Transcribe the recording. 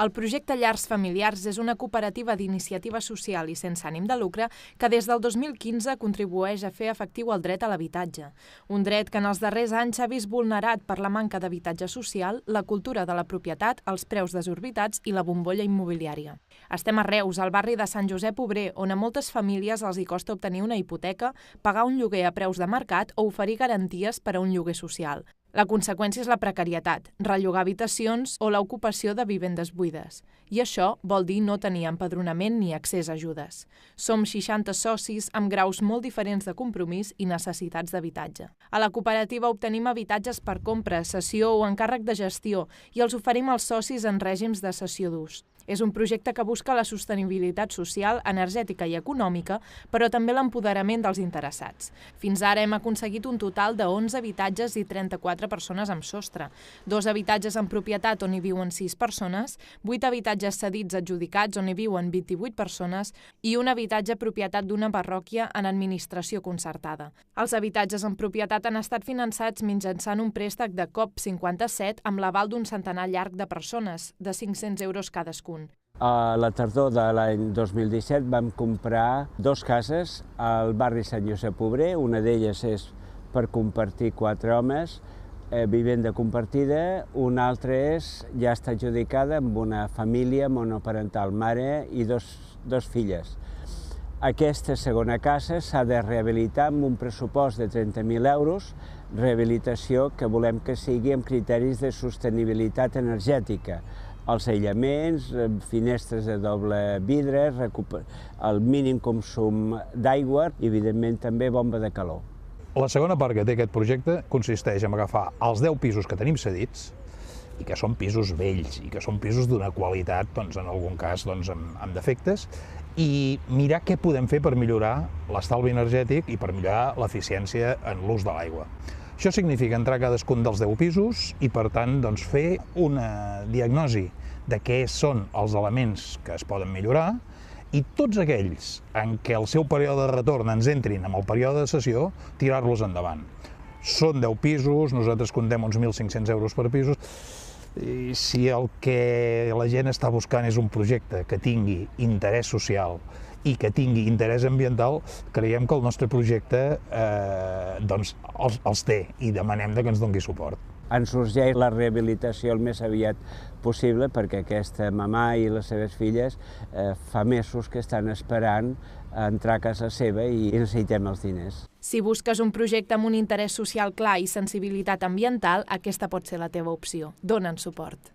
El projecte Llars Familiars és una cooperativa d'iniciativa social i sense ànim de lucre que des del 2015 contribueix a fer efectiu el dret a l'habitatge. Un dret que en els darrers anys s'ha vist vulnerat per la manca d'habitatge social, la cultura de la propietat, els preus desorbitats i la bombolla immobiliària. Estem a Reus, al barri de Sant Josep Obrer, on a moltes famílies els hi costa obtenir una hipoteca, pagar un lloguer a preus de mercat o oferir garanties per a un lloguer social. La conseqüència és la precarietat, rellogar habitacions o l'ocupació de vivendes buides. I això vol dir no tenir empadronament ni accés a ajudes. Som 60 socis amb graus molt diferents de compromís i necessitats d'habitatge. A la cooperativa obtenim habitatges per compra, cessió o encàrrec de gestió i els oferim als socis en règims de cessió d'ús. És un projecte que busca la sostenibilitat social, energètica i econòmica, però també l'empoderament dels interessats. Fins ara hem aconseguit un total de 11 habitatges i 34 persones amb sostre, 2 habitatges en propietat on hi viuen 6 persones, 8 habitatges cedits adjudicats on hi viuen 28 persones i un habitatge propietat d'una parròquia en administració concertada. Els habitatges en propietat han estat finançats mitjançant un préstec de COP57 amb l'aval d'un centenar llarg de persones, de 500 euros cadascun. A la tardor de l'any 2017 vam comprar 2 cases al barri Sant Josep Obrer. Una d'elles és per compartir 4 homes, vivenda compartida. Una altra ja està adjudicada amb una família monoparental, mare i dos filles. Aquesta segona casa s'ha de rehabilitar amb un pressupost de 30.000 euros, rehabilitació que volem que sigui amb criteris de sostenibilitat energètica. Els aïllaments, finestres de doble vidre, el mínim consum d'aigua i, evidentment, també bomba de calor. La segona part que té aquest projecte consisteix en agafar els 10 pisos que tenim cedits, i que són pisos vells, i que són pisos d'una qualitat, en algun cas, amb defectes, i mirar què podem fer per millorar l'estalvi energètic i per millorar l'eficiència en l'ús de l'aigua. Això significa entrar a cadascun dels 10 pisos i, per tant, fer una diagnosi de què són els elements que es poden millorar i tots aquells en què el seu període de retorn ens entrin amb el període de cessió, tirar-los endavant. Són 10 pisos, nosaltres comptem uns 1.500 euros per pisos. I si el que la gent està buscant és un projecte que tingui interès social i que tingui interès ambiental, creiem que el nostre projecte els té i demanem que ens doni suport. Ens urgeix la rehabilitació el més aviat possible perquè aquesta mamà i les seves filles fa mesos que estan esperant entrar a casa seva i necessitem els diners. Si busques un projecte amb un interès social clar i sensibilitat ambiental, aquesta pot ser la teva opció. Dona'n suport.